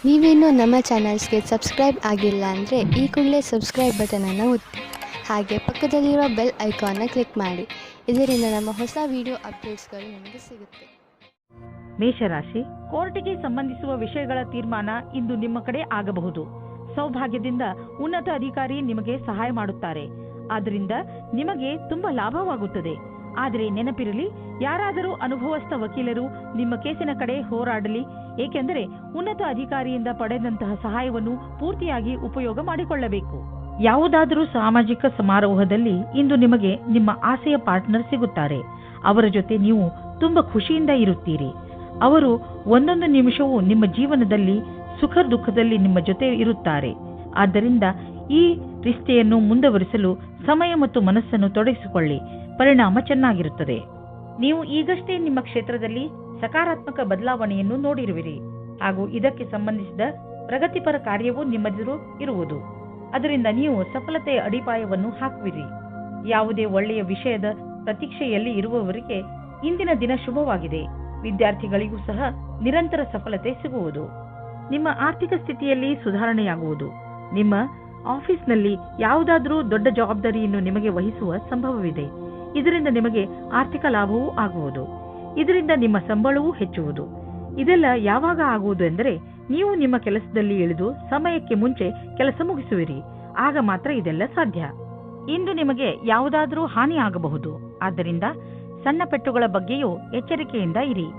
ನೀವೇನೂ ನಮ್ಮ ಚಾನಲ್ಸ್ಗೆ ಸಬ್ಸ್ಕ್ರೈಬ್ ಆಗಿಲ್ಲ ಅಂದರೆ ಈ ಕೂಡಲೇ ಸಬ್ಸ್ಕ್ರೈಬ್ ಬಟನನ್ನು ಒತ್ತಿ ಹಾಗೆ ಪಕ್ಕದಲ್ಲಿರೋ ಬೆಲ್ ಐಕಾನ್ನ ಕ್ಲಿಕ್ ಮಾಡಿ. ಇದರಿಂದ ನಮ್ಮ ಹೊಸ ವಿಡಿಯೋ ಅಪ್ಡೇಟ್ಸ್ಗಳು ನಿಮಗೆ ಸಿಗುತ್ತೆ. ಮೇಷರಾಶಿ, ಕೋರ್ಟಿಗೆ ಸಂಬಂಧಿಸುವ ವಿಷಯಗಳ ತೀರ್ಮಾನ ಇಂದು ನಿಮ್ಮ ಕಡೆ ಆಗಬಹುದು. ಸೌಭಾಗ್ಯದಿಂದ ಉನ್ನತ ಅಧಿಕಾರಿ ನಿಮಗೆ ಸಹಾಯ ಮಾಡುತ್ತಾರೆ. ಆದ್ದರಿಂದ ನಿಮಗೆ ತುಂಬಾ ಲಾಭವಾಗುತ್ತದೆ. ಆದರೆ ನೆನಪಿರಲಿ, ಯಾರಾದರೂ ಅನುಭವಸ್ಥ ವಕೀಲರು ನಿಮ್ಮ ಕೇಸಿನ ಕಡೆ ಹೋರಾಡಲಿ, ಏಕೆಂದರೆ ಉನ್ನತ ಅಧಿಕಾರಿಯಿಂದ ಪಡೆದಂತಹ ಸಹಾಯವನ್ನು ಪೂರ್ತಿಯಾಗಿ ಉಪಯೋಗ ಮಾಡಿಕೊಳ್ಳಬೇಕು. ಯಾವುದಾದರೂ ಸಾಮಾಜಿಕ ಸಮಾರೋಹದಲ್ಲಿ ಇಂದು ನಿಮಗೆ ನಿಮ್ಮ ಆಸೆಯ ಪಾರ್ಟ್ನರ್ ಸಿಗುತ್ತಾರೆ. ಅವರ ಜೊತೆ ನೀವು ತುಂಬಾ ಖುಷಿಯಿಂದ ಇರುತ್ತೀರಿ. ಅವರು ಒಂದೊಂದು ನಿಮಿಷವೂ ನಿಮ್ಮ ಜೀವನದಲ್ಲಿ ಸುಖ ದುಃಖದಲ್ಲಿ ನಿಮ್ಮ ಜೊತೆ ಇರುತ್ತಾರೆ. ಆದ್ದರಿಂದ ಈ ರಿಶ್ತೆಯನ್ನು ಮುಂದುವರಿಸಲು ಸಮಯ ಮತ್ತು ಮನಸ್ಸನ್ನು ತೊಡಗಿಸಿಕೊಳ್ಳಿ. ಪರಿಣಾಮ ಚೆನ್ನಾಗಿರುತ್ತದೆ. ನೀವು ಈಗಷ್ಟೇ ನಿಮ್ಮ ಕ್ಷೇತ್ರದಲ್ಲಿ ಸಕಾರಾತ್ಮಕ ಬದಲಾವಣೆಯನ್ನು ನೋಡಿರುವಿರಿ ಹಾಗೂ ಇದಕ್ಕೆ ಸಂಬಂಧಿಸಿದ ಪ್ರಗತಿಪರ ಕಾರ್ಯವೂ ನಿಮ್ಮೆದುರು ಇರುವುದು. ಅದರಿಂದ ನೀವು ಸಫಲತೆಯ ಅಡಿಪಾಯವನ್ನು ಹಾಕುವಿರಿ. ಯಾವುದೇ ಒಳ್ಳೆಯ ವಿಷಯದ ಪ್ರತೀಕ್ಷೆಯಲ್ಲಿ ಇರುವವರಿಗೆ ಇಂದಿನ ದಿನ ಶುಭವಾಗಿದೆ. ವಿದ್ಯಾರ್ಥಿಗಳಿಗೂ ಸಹ ನಿರಂತರ ಸಫಲತೆ ಸಿಗುವುದು. ನಿಮ್ಮ ಆರ್ಥಿಕ ಸ್ಥಿತಿಯಲ್ಲಿ ಸುಧಾರಣೆಯಾಗುವುದು. ನಿಮ್ಮ ಆಫೀಸ್ನಲ್ಲಿ ಯಾವುದಾದರೂ ದೊಡ್ಡ ಜವಾಬ್ದಾರಿಯನ್ನು ನಿಮಗೆ ವಹಿಸುವ ಸಂಭವವಿದೆ. ಇದರಿಂದ ನಿಮಗೆ ಆರ್ಥಿಕ ಲಾಭವೂ ಆಗುವುದು. ಇದರಿಂದ ನಿಮ್ಮ ಸಂಬಳವೂ ಹೆಚ್ಚುವುದು. ಇದೆಲ್ಲ ಯಾವಾಗ ಆಗುವುದು ಎಂದರೆ, ನೀವು ನಿಮ್ಮ ಕೆಲಸದಲ್ಲಿ ಇಳಿದು ಸಮಯಕ್ಕೆ ಮುಂಚೆ ಕೆಲಸ ಮುಗಿಸುವಿರಿ. ಆಗ ಮಾತ್ರ ಇದೆಲ್ಲ ಸಾಧ್ಯ. ಇಂದು ನಿಮಗೆ ಯಾವುದಾದರೂ ಹಾನಿ ಆಗಬಹುದು. ಆದ್ದರಿಂದ ಸಣ್ಣ ಪೆಟ್ಟುಗಳ ಬಗ್ಗೆಯೂ ಎಚ್ಚರಿಕೆಯಿಂದ ಇರಿ.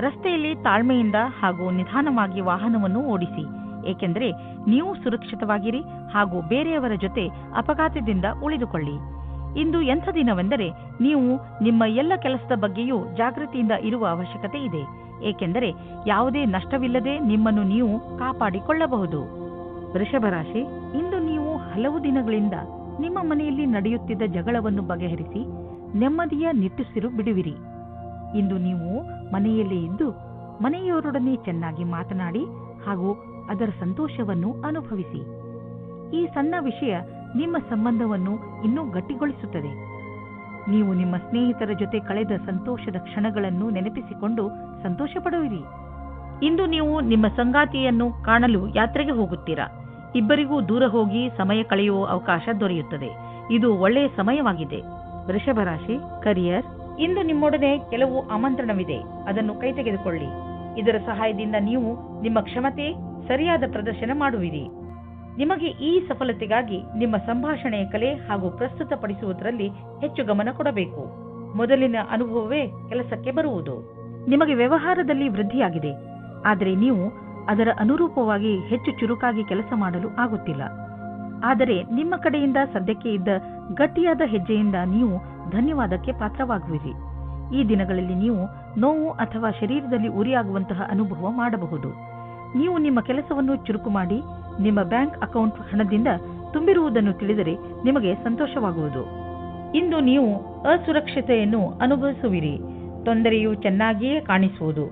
ರಸ್ತೆಯಲ್ಲಿ ತಾಳ್ಮೆಯಿಂದ ಹಾಗೂ ನಿಧಾನವಾಗಿ ವಾಹನವನ್ನು ಓಡಿಸಿ, ಏಕೆಂದರೆ ನೀವು ಸುರಕ್ಷಿತವಾಗಿರಿ ಹಾಗೂ ಬೇರೆಯವರ ಜೊತೆ ಅಪಘಾತದಿಂದ ಉಳಿದುಕೊಳ್ಳಿ. ಇಂದು ಎಂಥ ದಿನವೆಂದರೆ, ನೀವು ನಿಮ್ಮ ಎಲ್ಲ ಕೆಲಸದ ಬಗ್ಗೆಯೂ ಜಾಗೃತಿಯಿಂದ ಇರುವ ಅವಶ್ಯಕತೆ ಇದೆ, ಏಕೆಂದರೆ ಯಾವುದೇ ನಷ್ಟವಿಲ್ಲದೆ ನಿಮ್ಮನ್ನು ನೀವು ಕಾಪಾಡಿಕೊಳ್ಳಬಹುದು. ವೃಷಭ ರಾಶಿ, ಇಂದು ನೀವು ಹಲವು ದಿನಗಳಿಂದ ನಿಮ್ಮ ಮನೆಯಲ್ಲಿ ನಡೆಯುತ್ತಿದ್ದ ಜಗಳವನ್ನು ಬಗೆಹರಿಸಿ ನೆಮ್ಮದಿಯ ನಿಟ್ಟುಸಿರು ಬಿಡುವಿರಿ. ಇಂದು ನೀವು ಮನೆಯಲ್ಲೇ ಇದ್ದು ಮನೆಯವರೊಡನೆ ಚೆನ್ನಾಗಿ ಮಾತನಾಡಿ ಹಾಗೂ ಅದರ ಸಂತೋಷವನ್ನು ಅನುಭವಿಸಿ. ಈ ಸಣ್ಣ ವಿಷಯ ನಿಮ್ಮ ಸಂಬಂಧವನ್ನು ಇನ್ನೂ ಗಟ್ಟಿಗೊಳಿಸುತ್ತದೆ. ನೀವು ನಿಮ್ಮ ಸ್ನೇಹಿತರ ಜೊತೆ ಕಳೆದ ಸಂತೋಷದ ಕ್ಷಣಗಳನ್ನು ನೆನಪಿಸಿಕೊಂಡು ಸಂತೋಷ ಪಡುವಿರಿ. ಇಂದು ನೀವು ನಿಮ್ಮ ಸಂಗಾತಿಯನ್ನು ಕಾಣಲು ಯಾತ್ರೆಗೆ ಹೋಗುತ್ತೀರಾ. ಇಬ್ಬರಿಗೂ ದೂರ ಹೋಗಿ ಸಮಯ ಕಳೆಯುವ ಅವಕಾಶ ದೊರೆಯುತ್ತದೆ. ಇದು ಒಳ್ಳೆಯ ಸಮಯವಾಗಿದೆ. ವೃಷಭ ರಾಶಿ, ಕರಿಯರ್, ಇಂದು ನಿಮ್ಮೊಡನೆ ಕೆಲವು ಆಮಂತ್ರಣವಿದೆ. ಅದನ್ನು ಕೈತೆಗೆದುಕೊಳ್ಳಿ. ಇದರ ಸಹಾಯದಿಂದ ನೀವು ನಿಮ್ಮ ಕ್ಷಮತೆ ಸರಿಯಾದ ಪ್ರದರ್ಶನ ಮಾಡುವಿರಿ. ನಿಮಗೆ ಈ ಸಫಲತೆಗಾಗಿ ನಿಮ್ಮ ಸಂಭಾಷಣೆಯ ಕಲೆ ಹಾಗೂ ಪ್ರಸ್ತುತಪಡಿಸುವುದರಲ್ಲಿ ಹೆಚ್ಚು ಗಮನ ಕೊಡಬೇಕು. ಮೊದಲಿನ ಅನುಭವವೇ ಕೆಲಸಕ್ಕೆ ಬರುವುದು. ನಿಮಗೆ ವ್ಯವಹಾರದಲ್ಲಿ ವೃದ್ಧಿಯಾಗಿದೆ, ಆದರೆ ನೀವು ಅದರ ಅನುರೂಪವಾಗಿ ಹೆಚ್ಚು ಚುರುಕಾಗಿ ಕೆಲಸ ಮಾಡಲು ಆಗುತ್ತಿಲ್ಲ. ಆದರೆ ನಿಮ್ಮ ಕಡೆಯಿಂದ ಸದ್ಯಕ್ಕೆ ಇದ್ದ ಗಟ್ಟಿಯಾದ ಹೆಜ್ಜೆಯಿಂದ ನೀವು ಧನ್ಯವಾದಕ್ಕೆ ಪಾತ್ರವಾಗುವಿರಿ. ಈ ದಿನಗಳಲ್ಲಿ ನೀವು ನೋವು ಅಥವಾ ಶರೀರದಲ್ಲಿ ಉರಿಯಾಗುವಂತಹ ಅನುಭವ ಮಾಡಬಹುದು. ನೀವು ನಿಮ್ಮ ಕೆಲಸವನ್ನು ಚುರುಕು ಮಾಡಿ ನಿಮ್ಮ ಬ್ಯಾಂಕ್ ಅಕೌಂಟ್ ಹಣದಿಂದ ತುಂಬಿರುವುದನ್ನು ತಿಳಿದರೆ ನಿಮಗೆ ಸಂತೋಷವಾಗುವುದು. ಇಂದು ನೀವು ಅಸುರಕ್ಷತೆಯನ್ನು ಅನುಭವಿಸುವಿರಿ. ತೊಂದರೆಯು ಚೆನ್ನಾಗಿಯೇ ಕಾಣಿಸುವುದು.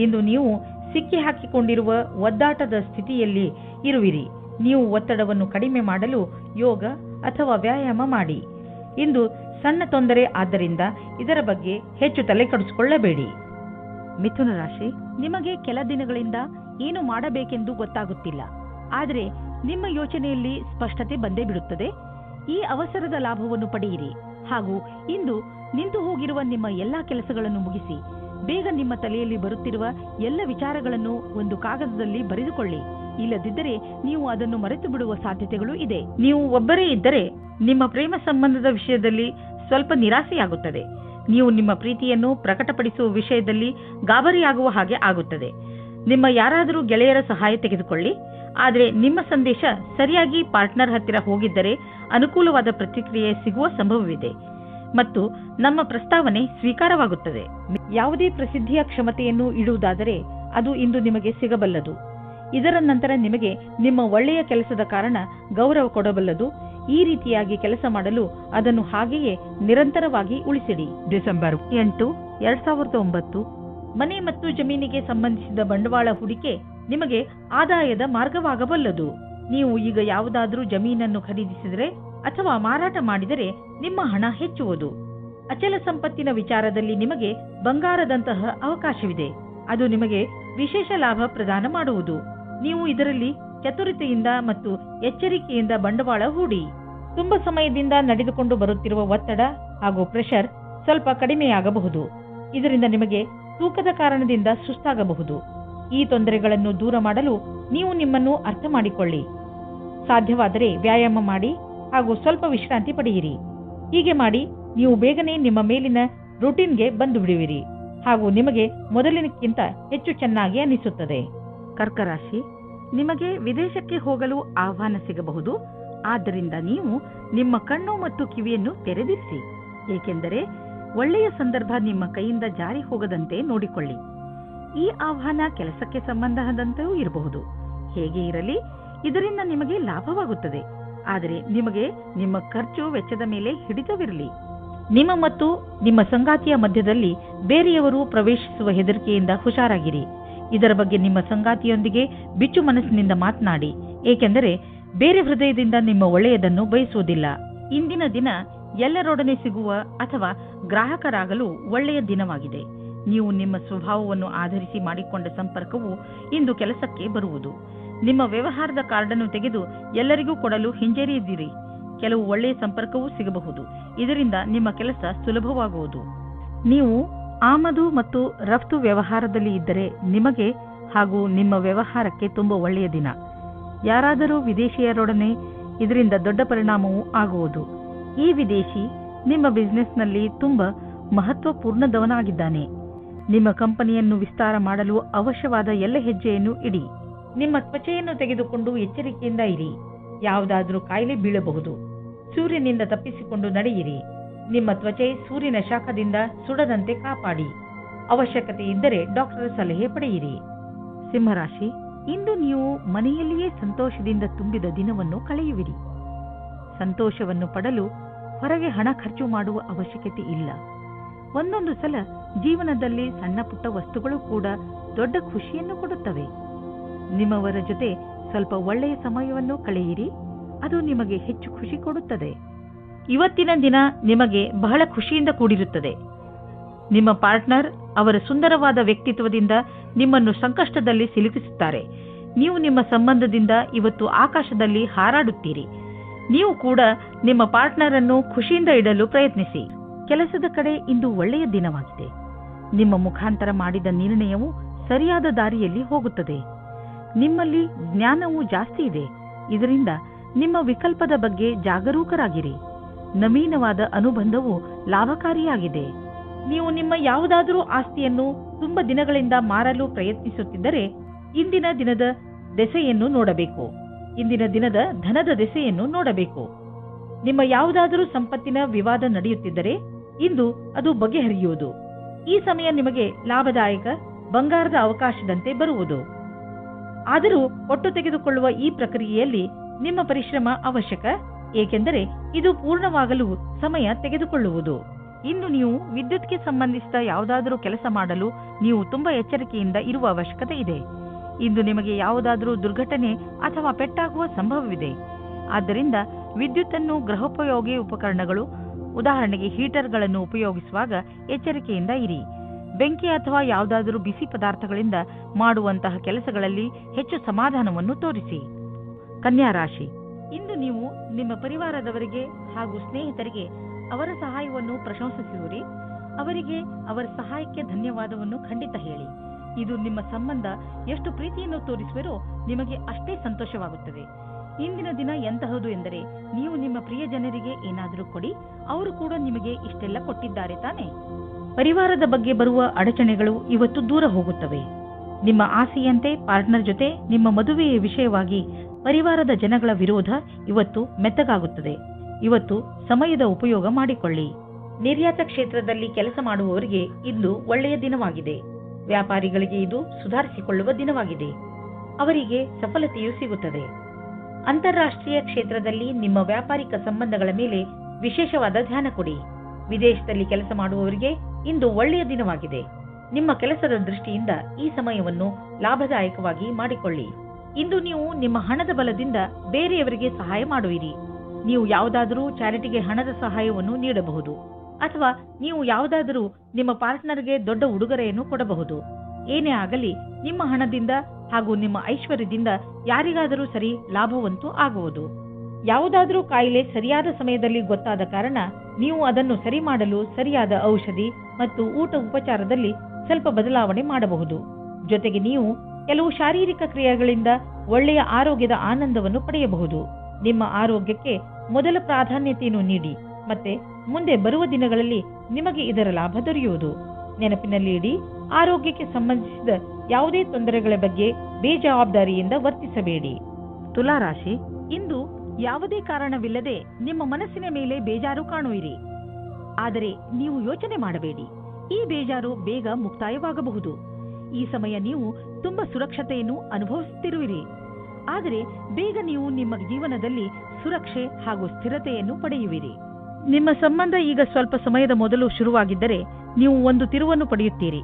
ಇಂದು ನೀವು ಸಿಕ್ಕಿ ಹಾಕಿಕೊಂಡಿರುವ ಒದ್ದಾಟದ ಸ್ಥಿತಿಯಲ್ಲಿ ಇರುವಿರಿ. ನೀವು ಒತ್ತಡವನ್ನು ಕಡಿಮೆ ಮಾಡಲು ಯೋಗ ಅಥವಾ ವ್ಯಾಯಾಮ ಮಾಡಿ. ಇಂದು ಸಣ್ಣ ತೊಂದರೆ, ಆದ್ದರಿಂದ ಇದರ ಬಗ್ಗೆ ಹೆಚ್ಚು ತಲೆ ಕೆಡಿಸಿಕೊಳ್ಳಬೇಡಿ. ಮಿಥುನ ರಾಶಿ, ನಿಮಗೆ ಕೆಲ ದಿನಗಳಿಂದ ಏನು ಮಾಡಬೇಕೆಂದು ಗೊತ್ತಾಗುತ್ತಿಲ್ಲ. ಆದರೆ ನಿಮ್ಮ ಯೋಚನೆಯಲ್ಲಿ ಸ್ಪಷ್ಟತೆ ಬಂದೇ ಬಿಡುತ್ತದೆ. ಈ ಅವಸರದ ಲಾಭವನ್ನು ಪಡೆಯಿರಿ ಹಾಗೂ ಇಂದು ನಿಂತು ಹೋಗಿರುವ ನಿಮ್ಮ ಎಲ್ಲಾ ಕೆಲಸಗಳನ್ನು ಮುಗಿಸಿ. ಬೇಗ ನಿಮ್ಮ ತಲೆಯಲ್ಲಿ ಬರುತ್ತಿರುವ ಎಲ್ಲ ವಿಚಾರಗಳನ್ನು ಒಂದು ಕಾಗದದಲ್ಲಿ ಬರೆದುಕೊಳ್ಳಿ. ಇಲ್ಲದಿದ್ದರೆ ನೀವು ಅದನ್ನು ಮರೆತು ಬಿಡುವ ಸಾಧ್ಯತೆಗಳು ಇದೆ. ನೀವು ಒಬ್ಬರೇ ಇದ್ದರೆ ನಿಮ್ಮ ಪ್ರೇಮ ಸಂಬಂಧದ ವಿಷಯದಲ್ಲಿ ಸ್ವಲ್ಪ ನಿರಾಸೆಯಾಗುತ್ತದೆ. ನೀವು ನಿಮ್ಮ ಪ್ರೀತಿಯನ್ನು ಪ್ರಕಟಪಡಿಸುವ ವಿಷಯದಲ್ಲಿ ಗಾಬರಿಯಾಗುವ ಹಾಗೆ ಆಗುತ್ತದೆ. ನಿಮ್ಮ ಯಾರಾದರೂ ಗೆಳೆಯರ ಸಹಾಯ ತೆಗೆದುಕೊಳ್ಳಿ. ಆದರೆ ನಿಮ್ಮ ಸಂದೇಶ ಸರಿಯಾಗಿ ಪಾರ್ಟ್ನರ್ ಹತ್ತಿರ ಹೋಗಿದ್ದರೆ ಅನುಕೂಲವಾದ ಪ್ರತಿಕ್ರಿಯೆ ಸಿಗುವ ಸಂಭವವಿದೆ ಮತ್ತು ನಮ್ಮ ಪ್ರಸ್ತಾವನೆ ಸ್ವೀಕಾರವಾಗುತ್ತದೆ. ಯಾವುದೇ ಪ್ರಸಿದ್ಧಿಯ ಕ್ಷಮತೆಯನ್ನು ಇಡುವುದಾದರೆ ಅದು ಇಂದು ನಿಮಗೆ ಸಿಗಬಲ್ಲದು. ಇದರ ನಂತರ ನಿಮಗೆ ನಿಮ್ಮ ಒಳ್ಳೆಯ ಕೆಲಸದ ಕಾರಣ ಗೌರವ ಕೊಡಬಲ್ಲದು. ಈ ರೀತಿಯಾಗಿ ಕೆಲಸ ಮಾಡಲು ಅದನ್ನು ಹಾಗೆಯೇ ನಿರಂತರವಾಗಿ ಉಳಿಸಿಡಿ. ಡಿಸೆಂಬರ್ 8, 2009, ಮನೆ ಮತ್ತು ಜಮೀನಿಗೆ ಸಂಬಂಧಿಸಿದ ಬಂಡವಾಳ ಹೂಡಿಕೆ ನಿಮಗೆ ಆದಾಯದ ಮಾರ್ಗವಾಗಬಲ್ಲದು. ನೀವು ಈಗ ಯಾವುದಾದರೂ ಜಮೀನನ್ನು ಖರೀದಿಸಿದರೆ ಅಥವಾ ಮಾರಾಟ ಮಾಡಿದರೆ ನಿಮ್ಮ ಹಣ ಹೆಚ್ಚುವುದು. ಅಚಲ ಸಂಪತ್ತಿನ ವಿಚಾರದಲ್ಲಿ ನಿಮಗೆ ಬಂಗಾರದಂತಹ ಅವಕಾಶವಿದೆ. ಅದು ನಿಮಗೆ ವಿಶೇಷ ಲಾಭ ಪ್ರದಾನ ಮಾಡುವುದು. ನೀವು ಇದರಲ್ಲಿ ಚತುರತೆಯಿಂದ ಮತ್ತು ಎಚ್ಚರಿಕೆಯಿಂದ ಬಂಡವಾಳ ಹೂಡಿ. ತುಂಬಾ ಸಮಯದಿಂದ ನಡೆದುಕೊಂಡು ಬರುತ್ತಿರುವ ಒತ್ತಡ ಹಾಗೂ ಪ್ರೆಷರ್ ಸ್ವಲ್ಪ ಕಡಿಮೆಯಾಗಬಹುದು. ಇದರಿಂದ ನಿಮಗೆ ತೂಕದ ಕಾರಣದಿಂದ ಸುಸ್ತಾಗಬಹುದು. ಈ ತೊಂದರೆಗಳನ್ನು ದೂರ ಮಾಡಲು ನೀವು ನಿಮ್ಮನ್ನು ಅರ್ಥ ಮಾಡಿಕೊಳ್ಳಿ. ಸಾಧ್ಯವಾದರೆ ವ್ಯಾಯಾಮ ಮಾಡಿ ಹಾಗೂ ಸ್ವಲ್ಪ ವಿಶ್ರಾಂತಿ ಪಡೆಯಿರಿ. ಹೀಗೆ ಮಾಡಿ ನೀವು ಬೇಗನೆ ನಿಮ್ಮ ಮೇಲಿನ ರೂಟೀನ್ಗೆ ಬಂದು ಬಿಡುವಿರಿ ಹಾಗೂ ನಿಮಗೆ ಮೊದಲಿನಕ್ಕಿಂತ ಹೆಚ್ಚು ಚೆನ್ನಾಗಿ ಅನಿಸುತ್ತದೆ. ಕರ್ಕರಾಶಿ, ನಿಮಗೆ ವಿದೇಶಕ್ಕೆ ಹೋಗಲು ಆಹ್ವಾನ ಸಿಗಬಹುದು. ಆದ್ದರಿಂದ ನೀವು ನಿಮ್ಮ ಕಣ್ಣು ಮತ್ತು ಕಿವಿಯನ್ನು ತೆರೆದಿರಿಸಿ, ಏಕೆಂದರೆ ಒಳ್ಳೆಯ ಸಂದರ್ಭ ನಿಮ್ಮ ಕೈಯಿಂದ ಜಾರಿ ಹೋಗದಂತೆ ನೋಡಿಕೊಳ್ಳಿ. ಈ ಆಹ್ವಾನ ಕೆಲಸಕ್ಕೆ ಸಂಬಂಧದಂತೆಯೂ ಇರಬಹುದು. ಹೇಗೆ ಇರಲಿ, ಇದರಿಂದ ನಿಮಗೆ ಲಾಭವಾಗುತ್ತದೆ. ಆದರೆ ನಿಮಗೆ ನಿಮ್ಮ ಖರ್ಚು ವೆಚ್ಚದ ಮೇಲೆ ಹಿಡಿತವಿರಲಿ. ನಿಮ್ಮ ಮತ್ತು ನಿಮ್ಮ ಸಂಗಾತಿಯ ಮಧ್ಯದಲ್ಲಿ ಬೇರೆಯವರು ಪ್ರವೇಶಿಸುವ ಹೆದರಿಕೆಯಿಂದ ಹುಷಾರಾಗಿರಿ. ಇದರ ಬಗ್ಗೆ ನಿಮ್ಮ ಸಂಗಾತಿಯೊಂದಿಗೆ ಬಿಚ್ಚು ಮನಸ್ಸಿನಿಂದ ಮಾತನಾಡಿ, ಏಕೆಂದರೆ ಬೇರೆ ಹೃದಯದಿಂದ ನಿಮ್ಮ ಒಳ್ಳೆಯದನ್ನು ಬಯಸುವುದಿಲ್ಲ. ಇಂದಿನ ದಿನ ಎಲ್ಲರೊಡನೆ ಸಿಗುವ ಅಥವಾ ಗ್ರಾಹಕರಾಗಲು ಒಳ್ಳೆಯ ದಿನವಾಗಿದೆ. ನೀವು ನಿಮ್ಮ ಸ್ವಭಾವವನ್ನು ಆಧರಿಸಿ ಮಾಡಿಕೊಂಡ ಸಂಪರ್ಕವು ಇಂದು ಕೆಲಸಕ್ಕೆ ಬರುವುದು. ನಿಮ್ಮ ವ್ಯವಹಾರದ ಕಾರ್ಡನ್ನು ತೆಗೆದು ಎಲ್ಲರಿಗೂ ಕೊಡಲು ಹಿಂಜರಿಯದಿರಿ. ಕೆಲವು ಒಳ್ಳೆಯ ಸಂಪರ್ಕವೂ ಸಿಗಬಹುದು. ಇದರಿಂದ ನಿಮ್ಮ ಕೆಲಸ ಸುಲಭವಾಗುವುದು. ನೀವು ಆಮದು ಮತ್ತು ರಫ್ತು ವ್ಯವಹಾರದಲ್ಲಿ ಇದ್ದರೆ ನಿಮಗೆ ಹಾಗೂ ನಿಮ್ಮ ವ್ಯವಹಾರಕ್ಕೆ ತುಂಬಾ ಒಳ್ಳೆಯ ದಿನ. ಯಾರಾದರೂ ವಿದೇಶಿಯರೊಡನೆ ಇದರಿಂದ ದೊಡ್ಡ ಪರಿಣಾಮವೂ ಆಗುವುದು. ಈ ವಿದೇಶಿ ನಿಮ್ಮ ಬಿಸಿನೆಸ್ನಲ್ಲಿ ತುಂಬಾ ಮಹತ್ವಪೂರ್ಣದವನಾಗಿದ್ದಾನೆ. ನಿಮ್ಮ ಕಂಪನಿಯನ್ನು ವಿಸ್ತಾರ ಮಾಡಲು ಅವಶ್ಯವಾದ ಎಲ್ಲ ಹೆಜ್ಜೆಯನ್ನು ಇಡಿ. ನಿಮ್ಮ ತ್ವಚೆಯನ್ನು ತೆಗೆದುಕೊಂಡು ಎಚ್ಚರಿಕೆಯಿಂದ ಇರಿ. ಯಾವುದಾದರೂ ಕಾಯಿಲೆ ಬೀಳಬಹುದು. ಸೂರ್ಯನಿಂದ ತಪ್ಪಿಸಿಕೊಂಡು ನಡೆಯಿರಿ. ನಿಮ್ಮ ತ್ವಚೆ ಸೂರ್ಯನ ಶಾಖದಿಂದ ಸುಡದಂತೆ ಕಾಪಾಡಿ. ಅವಶ್ಯಕತೆ ಇದ್ದರೆ ಡಾಕ್ಟರ್ ಸಲಹೆ ಪಡೆಯಿರಿ. ಸಿಂಹರಾಶಿ, ಇಂದು ನೀವು ಮನೆಯಲ್ಲಿಯೇ ಸಂತೋಷದಿಂದ ತುಂಬಿದ ದಿನವನ್ನು ಕಳೆಯುವಿರಿ. ಸಂತೋಷವನ್ನು ಪಡಲು ಹೊರಗೆ ಹಣ ಖರ್ಚು ಮಾಡುವ ಅವಶ್ಯಕತೆ ಇಲ್ಲ. ಒಂದೊಂದು ಸಲ ಜೀವನದಲ್ಲಿ ಸಣ್ಣ ಪುಟ್ಟ ವಸ್ತುಗಳು ಕೂಡ ದೊಡ್ಡ ಖುಷಿಯನ್ನು ಕೊಡುತ್ತವೆ. ನಿಮ್ಮವರ ಜೊತೆ ಸ್ವಲ್ಪ ಒಳ್ಳೆಯ ಸಮಯವನ್ನು ಕಳೆಯಿರಿ. ಅದು ನಿಮಗೆ ಹೆಚ್ಚು ಖುಷಿ ಕೊಡುತ್ತದೆ. ಇವತ್ತಿನ ದಿನ ನಿಮಗೆ ಬಹಳ ಖುಷಿಯಿಂದ ಕೂಡಿರುತ್ತದೆ. ನಿಮ್ಮ ಪಾರ್ಟ್ನರ್ ಅವರ ಸುಂದರವಾದ ವ್ಯಕ್ತಿತ್ವದಿಂದ ನಿಮ್ಮನ್ನು ಸಂಕಷ್ಟದಲ್ಲಿ ಸಿಲುಕಿಸುತ್ತಾರೆ. ನೀವು ನಿಮ್ಮ ಸಂಬಂಧದಿಂದ ಇವತ್ತು ಆಕಾಶದಲ್ಲಿ ಹಾರಾಡುತ್ತೀರಿ. ನೀವು ಕೂಡ ನಿಮ್ಮ ಪಾರ್ಟ್ನರ್ ಅನ್ನು ಖುಷಿಯಿಂದ ಇಡಲು ಪ್ರಯತ್ನಿಸಿ. ಕೆಲಸದ ಕಡೆ ಇಂದು ಒಳ್ಳೆಯ ದಿನವಾಗಿದೆ. ನಿಮ್ಮ ಮುಖಾಂತರ ಮಾಡಿದ ನಿರ್ಣಯವು ಸರಿಯಾದ ದಾರಿಯಲ್ಲಿ ಹೋಗುತ್ತದೆ. ನಿಮ್ಮಲ್ಲಿ ಜ್ಞಾನವೂ ಜಾಸ್ತಿ ಇದೆ. ಇದರಿಂದ ನಿಮ್ಮ ವಿಕಲ್ಪದ ಬಗ್ಗೆ ಜಾಗರೂಕರಾಗಿರಿ. ನವೀನವಾದ ಅನುಬಂಧವು ಲಾಭಕಾರಿಯಾಗಿದೆ. ನೀವು ನಿಮ್ಮ ಯಾವುದಾದರೂ ಆಸ್ತಿಯನ್ನು ತುಂಬ ದಿನಗಳಿಂದ ಮಾರಲು ಪ್ರಯತ್ನಿಸುತ್ತಿದ್ದರೆ ಇಂದಿನ ದಿನದ ದೆಸೆಯನ್ನು ನೋಡಬೇಕು. ಇಂದಿನ ದಿನದ ಧನದ ದೆಸೆಯನ್ನು ನೋಡಬೇಕು. ನಿಮ್ಮ ಯಾವುದಾದರೂ ಸಂಪತ್ತಿನ ವಿವಾದ ನಡೆಯುತ್ತಿದ್ದರೆ ಇಂದು ಅದು ಬಗೆಹರಿಯುವುದು. ಈ ಸಮಯ ನಿಮಗೆ ಲಾಭದಾಯಕ ಬಂಗಾರದ ಅವಕಾಶದಂತೆ ಬರುವುದು. ಆದರೂ ಒಟ್ಟು ತೆಗೆದುಕೊಳ್ಳುವ ಈ ಪ್ರಕ್ರಿಯೆಯಲ್ಲಿ ನಿಮ್ಮ ಪರಿಶ್ರಮ ಅವಶ್ಯಕ, ಏಕೆಂದರೆ ಇದು ಪೂರ್ಣವಾಗಲು ಸಮಯ ತೆಗೆದುಕೊಳ್ಳುವುದು. ಇಂದು ನೀವು ವಿದ್ಯುತ್ಗೆ ಸಂಬಂಧಿಸಿದ ಯಾವುದಾದರೂ ಕೆಲಸ ಮಾಡಲು ನೀವು ತುಂಬಾ ಎಚ್ಚರಿಕೆಯಿಂದ ಇರುವ ಅವಶ್ಯಕತೆ ಇದೆ. ಇಂದು ನಿಮಗೆ ಯಾವುದಾದರೂ ದುರ್ಘಟನೆ ಅಥವಾ ಪೆಟ್ಟಾಗುವ ಸಂಭವವಿದೆ. ಆದ್ದರಿಂದ ವಿದ್ಯುತ್ತನ್ನು ಗೃಹೋಪಯೋಗಿ ಉಪಕರಣಗಳು, ಉದಾಹರಣೆಗೆ ಹೀಟರ್ಗಳನ್ನು ಉಪಯೋಗಿಸುವಾಗ ಎಚ್ಚರಿಕೆಯಿಂದ ಇರಿ. ಬೆಂಕಿ ಅಥವಾ ಯಾವುದಾದರೂ ಬಿಸಿ ಪದಾರ್ಥಗಳಿಂದ ಮಾಡುವಂತಹ ಕೆಲಸಗಳಲ್ಲಿ ಹೆಚ್ಚು ಸಮಾಧಾನವನ್ನು ತೋರಿಸಿ. ಕನ್ಯಾ ರಾಶಿ, ಇಂದು ನೀವು ನಿಮ್ಮ ಪರಿವಾರದವರಿಗೆ ಹಾಗೂ ಸ್ನೇಹಿತರಿಗೆ ಅವರ ಸಹಾಯವನ್ನು ಪ್ರಶಂಸಿಸುವಿರಿ. ಅವರಿಗೆ ಅವರ ಸಹಾಯಕ್ಕೆ ಧನ್ಯವಾದವನ್ನು ಖಂಡಿತ ಹೇಳಿ. ಇದು ನಿಮ್ಮ ಸಂಬಂಧ ಎಷ್ಟು ಪ್ರೀತಿಯನ್ನು ತೋರಿಸುವಿರೋ ನಿಮಗೆ ಅಷ್ಟೇ ಸಂತೋಷವಾಗುತ್ತದೆ. ಇಂದಿನ ದಿನ ಎಂತಹದು ಎಂದರೆ ನೀವು ನಿಮ್ಮ ಪ್ರಿಯ ಜನರಿಗೆ ಏನಾದರೂ ಕೊಡಿ. ಅವರು ಕೂಡ ನಿಮಗೆ ಇಷ್ಟೆಲ್ಲ ಕೊಟ್ಟಿದ್ದಾರೆ ತಾನೆ. ಪರಿವಾರದ ಬಗ್ಗೆ ಬರುವ ಅಡಚಣೆಗಳು ಇವತ್ತು ದೂರ ಹೋಗುತ್ತವೆ. ನಿಮ್ಮ ಆಸೆಯಂತೆ ಪಾರ್ಟ್ನರ್ ಜೊತೆ ನಿಮ್ಮ ಮದುವೆಯ ವಿಷಯವಾಗಿ ಪರಿವಾರದ ಜನಗಳ ವಿರೋಧ ಇವತ್ತು ಮೆತ್ತಗಾಗುತ್ತದೆ. ಇವತ್ತು ಸಮಯದ ಉಪಯೋಗ ಮಾಡಿಕೊಳ್ಳಿ. ನಿರ್ಯಾತ ಕ್ಷೇತ್ರದಲ್ಲಿ ಕೆಲಸ ಮಾಡುವವರಿಗೆ ಇಂದು ಒಳ್ಳೆಯ ದಿನವಾಗಿದೆ. ವ್ಯಾಪಾರಿಗಳಿಗೆ ಇದು ಸುಧಾರಿಸಿಕೊಳ್ಳುವ ದಿನವಾಗಿದೆ. ಅವರಿಗೆ ಸಫಲತೆಯೂ ಸಿಗುತ್ತದೆ. ಅಂತಾರಾಷ್ಟ್ರೀಯ ಕ್ಷೇತ್ರದಲ್ಲಿ ನಿಮ್ಮ ವ್ಯಾಪಾರಿಕ ಸಂಬಂಧಗಳ ಮೇಲೆ ವಿಶೇಷವಾದ ಧ್ಯಾನ ಕೊಡಿ. ವಿದೇಶದಲ್ಲಿ ಕೆಲಸ ಮಾಡುವವರಿಗೆ ಇಂದು ಒಳ್ಳೆಯ ದಿನವಾಗಿದೆ. ನಿಮ್ಮ ಕೆಲಸದ ದೃಷ್ಟಿಯಿಂದ ಈ ಸಮಯವನ್ನು ಲಾಭದಾಯಕವಾಗಿ ಮಾಡಿಕೊಳ್ಳಿ. ಇಂದು ನೀವು ನಿಮ್ಮ ಹಣದ ಬಲದಿಂದ ಬೇರೆಯವರಿಗೆ ಸಹಾಯ ಮಾಡುವಿರಿ. ನೀವು ಯಾವುದಾದರೂ ಚಾರಿಟಿಗೆ ಹಣದ ಸಹಾಯವನ್ನು ನೀಡಬಹುದು ಅಥವಾ ನೀವು ಯಾವುದಾದರೂ ನಿಮ್ಮ ಪಾರ್ಟ್ನರ್ಗೆ ದೊಡ್ಡ ಉಡುಗೊರೆಯನ್ನು ಕೊಡಬಹುದು. ಏನೇ ಆಗಲಿ ನಿಮ್ಮ ಹಣದಿಂದ ಹಾಗೂ ನಿಮ್ಮ ಐಶ್ವರ್ಯದಿಂದ ಯಾರಿಗಾದರೂ ಸರಿ ಲಾಭವಂತೂ ಆಗುವುದು. ಯಾವುದಾದರೂ ಕಾಯಿಲೆ ಸರಿಯಾದ ಸಮಯದಲ್ಲಿ ಗೊತ್ತಾದ ಕಾರಣ ನೀವು ಅದನ್ನು ಸರಿ ಮಾಡಲು ಸರಿಯಾದ ಔಷಧಿ ಮತ್ತು ಊಟ ಉಪಚಾರದಲ್ಲಿ ಸ್ವಲ್ಪ ಬದಲಾವಣೆ ಮಾಡಬಹುದು. ಜೊತೆಗೆ ನೀವು ಕೆಲವು ಶಾರೀರಿಕ ಕ್ರಿಯೆಗಳಿಂದ ಒಳ್ಳೆಯ ಆರೋಗ್ಯದ ಆನಂದವನ್ನು ಪಡೆಯಬಹುದು. ನಿಮ್ಮ ಆರೋಗ್ಯಕ್ಕೆ ಮೊದಲ ಪ್ರಾಧಾನ್ಯತೆಯನ್ನು ನೀಡಿ ಮತ್ತೆ ಮುಂದೆ ಬರುವ ದಿನಗಳಲ್ಲಿ ನಿಮಗೆ ಇದರ ಲಾಭ ದೊರೆಯುವುದು. ನೆನಪಿನಲ್ಲಿ ಇಡಿ, ಆರೋಗ್ಯಕ್ಕೆ ಸಂಬಂಧಿಸಿದ ಯಾವುದೇ ತೊಂದರೆಗಳ ಬಗ್ಗೆ ಬೇಜವಾಬ್ದಾರಿಯಿಂದ ವರ್ತಿಸಬೇಡಿ. ತುಲಾ ರಾಶಿ, ಇಂದು ಯಾವುದೇ ಕಾರಣವಿಲ್ಲದೆ ನಿಮ್ಮ ಮನಸ್ಸಿನ ಮೇಲೆ ಬೇಜಾರು ಕಾಣುವಿರಿ. ಆದರೆ ನೀವು ಯೋಚನೆ ಮಾಡಬೇಡಿ, ಈ ಬೇಜಾರು ಬೇಗ ಮುಕ್ತಾಯವಾಗಬಹುದು. ಈ ಸಮಯ ನೀವು ತುಂಬಾ ಸುರಕ್ಷತೆಯನ್ನು ಅನುಭವಿಸುತ್ತಿರುವಿರಿ. ಆದರೆ ಬೇಗ ನೀವು ನಿಮ್ಮ ಜೀವನದಲ್ಲಿ ಸುರಕ್ಷೆ ಹಾಗೂ ಸ್ಥಿರತೆಯನ್ನು ಪಡೆಯುವಿರಿ. ನಿಮ್ಮ ಸಂಬಂಧ ಈಗ ಸ್ವಲ್ಪ ಸಮಯದ ಮೊದಲು ಶುರುವಾಗಿದ್ದರೆ ನೀವು ಒಂದು ತಿರುವನ್ನು ಪಡೆಯುತ್ತೀರಿ.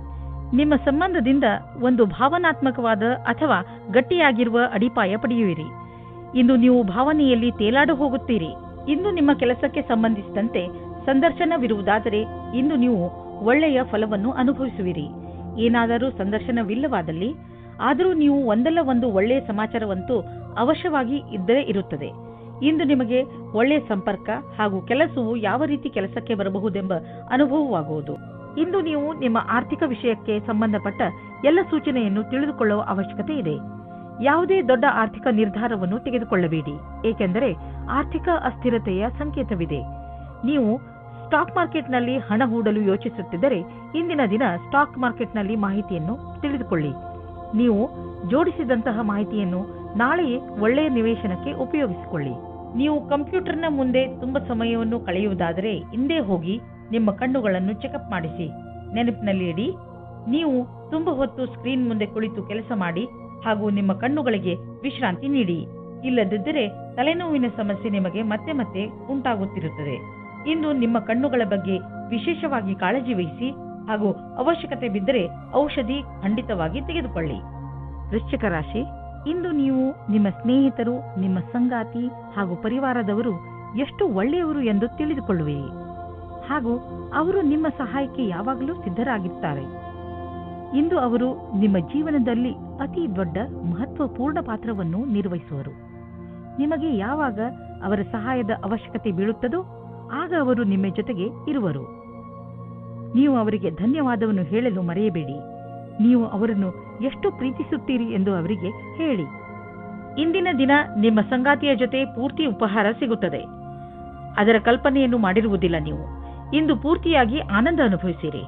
ನಿಮ್ಮ ಸಂಬಂಧದಿಂದ ಒಂದು ಭಾವನಾತ್ಮಕವಾದ ಅಥವಾ ಗಟ್ಟಿಯಾಗಿರುವ ಅಡಿಪಾಯ ಪಡೆಯುವಿರಿ. ಇಂದು ನೀವು ಭಾವನೆಯಲ್ಲಿ ತೇಲಾಡ ಹೋಗುತ್ತೀರಿ. ಇಂದು ನಿಮ್ಮ ಕೆಲಸಕ್ಕೆ ಸಂಬಂಧಿಸಿದಂತೆ ಸಂದರ್ಶನವಿರುವುದಾದರೆ ಇಂದು ನೀವು ಒಳ್ಳೆಯ ಫಲವನ್ನು ಅನುಭವಿಸುವಿರಿ. ಏನಾದರೂ ಸಂದರ್ಶನವಿಲ್ಲವಾದಲ್ಲಿ ಆದರೂ ನೀವು ಒಂದಲ್ಲ ಒಂದು ಒಳ್ಳೆಯ ಸಮಾಚಾರವಂತೂ ಅವಶ್ಯವಾಗಿ ಇದ್ದರೆ ಇರುತ್ತದೆ. ಇಂದು ನಿಮಗೆ ಒಳ್ಳೆಯ ಸಂಪರ್ಕ ಹಾಗೂ ಕೆಲಸವು ಯಾವ ರೀತಿ ಕೆಲಸಕ್ಕೆ ಬರಬಹುದೆಂಬ ಅನುಭವವಾಗುವುದು. ಇಂದು ನೀವು ನಿಮ್ಮ ಆರ್ಥಿಕ ವಿಷಯಕ್ಕೆ ಸಂಬಂಧಪಟ್ಟ ಎಲ್ಲ ಸೂಚನೆಯನ್ನು ತಿಳಿದುಕೊಳ್ಳುವ ಅವಶ್ಯಕತೆ ಇದೆ. ಯಾವುದೇ ದೊಡ್ಡ ಆರ್ಥಿಕ ನಿರ್ಧಾರವನ್ನು ತೆಗೆದುಕೊಳ್ಳಬೇಡಿ, ಏಕೆಂದರೆ ಆರ್ಥಿಕ ಅಸ್ಥಿರತೆಯ ಸಂಕೇತವಿದೆ. ನೀವು ಸ್ಟಾಕ್ ಮಾರ್ಕೆಟ್ನಲ್ಲಿ ಹಣ ಹೂಡಲು ಯೋಚಿಸುತ್ತಿದ್ದರೆ ಇಂದಿನ ದಿನ ಸ್ಟಾಕ್ ಮಾರ್ಕೆಟ್ನಲ್ಲಿ ಮಾಹಿತಿಯನ್ನು ತಿಳಿದುಕೊಳ್ಳಿ. ನೀವು ಜೋಡಿಸಿದಂತಹ ಮಾಹಿತಿಯನ್ನು ನಾಳೆಯೇ ಒಳ್ಳೆಯ ನಿವೇಶನಕ್ಕೆ ಉಪಯೋಗಿಸಿಕೊಳ್ಳಿ. ನೀವು ಕಂಪ್ಯೂಟರ್ನ ಮುಂದೆ ತುಂಬಾ ಸಮಯವನ್ನು ಕಳೆಯುವುದಾದರೆ ಹಿಂದೆ ಹೋಗಿ ನಿಮ್ಮ ಕಣ್ಣುಗಳನ್ನು ಚೆಕಪ್ ಮಾಡಿಸಿ. ನೆನಪಿನಲ್ಲಿ ಇಡಿ, ನೀವು ತುಂಬಾ ಹೊತ್ತು ಸ್ಕ್ರೀನ್ ಮುಂದೆ ಕುಳಿತು ಕೆಲಸ ಮಾಡಿ ಹಾಗೂ ನಿಮ್ಮ ಕಣ್ಣುಗಳಿಗೆ ವಿಶ್ರಾಂತಿ ನೀಡಿ. ಇಲ್ಲದಿದ್ದರೆ ತಲೆನೋವಿನ ಸಮಸ್ಯೆ ನಿಮಗೆ ಮತ್ತೆ ಮತ್ತೆ ಉಂಟಾಗುತ್ತಿರುತ್ತದೆ. ಇಂದು ನಿಮ್ಮ ಕಣ್ಣುಗಳ ಬಗ್ಗೆ ವಿಶೇಷವಾಗಿ ಕಾಳಜಿ ವಹಿಸಿ ಹಾಗೂ ಅವಶ್ಯಕತೆ ಬಿದ್ದರೆ ಔಷಧಿ ಖಂಡಿತವಾಗಿ ತೆಗೆದುಕೊಳ್ಳಿ. ವೃಶ್ಚಿಕ ರಾಶಿ, ಇಂದು ನೀವು ನಿಮ್ಮ ಸ್ನೇಹಿತರು, ನಿಮ್ಮ ಸಂಗಾತಿ ಹಾಗೂ ಪರಿವಾರದವರು ಎಷ್ಟು ಒಳ್ಳೆಯವರು ಎಂದು ತಿಳಿದುಕೊಳ್ಳುವಿರಿ ಹಾಗೂ ಅವರು ನಿಮ್ಮ ಸಹಾಯಕ್ಕೆ ಯಾವಾಗಲೂ ಸಿದ್ಧರಾಗಿರುತ್ತಾರೆ. ಇಂದು ಅವರು ನಿಮ್ಮ ಜೀವನದಲ್ಲಿ ಅತಿ ದೊಡ್ಡ ಮಹತ್ವಪೂರ್ಣ ಪಾತ್ರವನ್ನು ನಿರ್ವಹಿಸುವರು. ನಿಮಗೆ ಯಾವಾಗ ಅವರ ಸಹಾಯದ ಅವಶ್ಯಕತೆ ಬೀಳುತ್ತದೋ ಆಗ ಅವರು ನಿಮ್ಮ ಜೊತೆಗೆ ಇರುವರು. ನೀವು ಅವರಿಗೆ ಧನ್ಯವಾದವನ್ನು ಹೇಳಲು ಮರೆಯಬೇಡಿ. ನೀವು ಅವರನ್ನು ಎಷ್ಟು ಪ್ರೀತಿಸುತ್ತೀರಿ ಎಂದು ಅವರಿಗೆ ಹೇಳಿ. ಇಂದಿನ ದಿನ ನಿಮ್ಮ ಸಂಗಾತಿಯ ಜೊತೆ ಪೂರ್ತಿ ಉಪಹಾರ ಸಿಗುತ್ತದೆ. ಅದರ ಕಲ್ಪನೆಯನ್ನು ಮಾಡಿರುವುದಿಲ್ಲ. ನೀವು ಇಂದು ಪೂರ್ತಿಯಾಗಿ ಆನಂದ ಅನುಭವಿಸಿರಿ.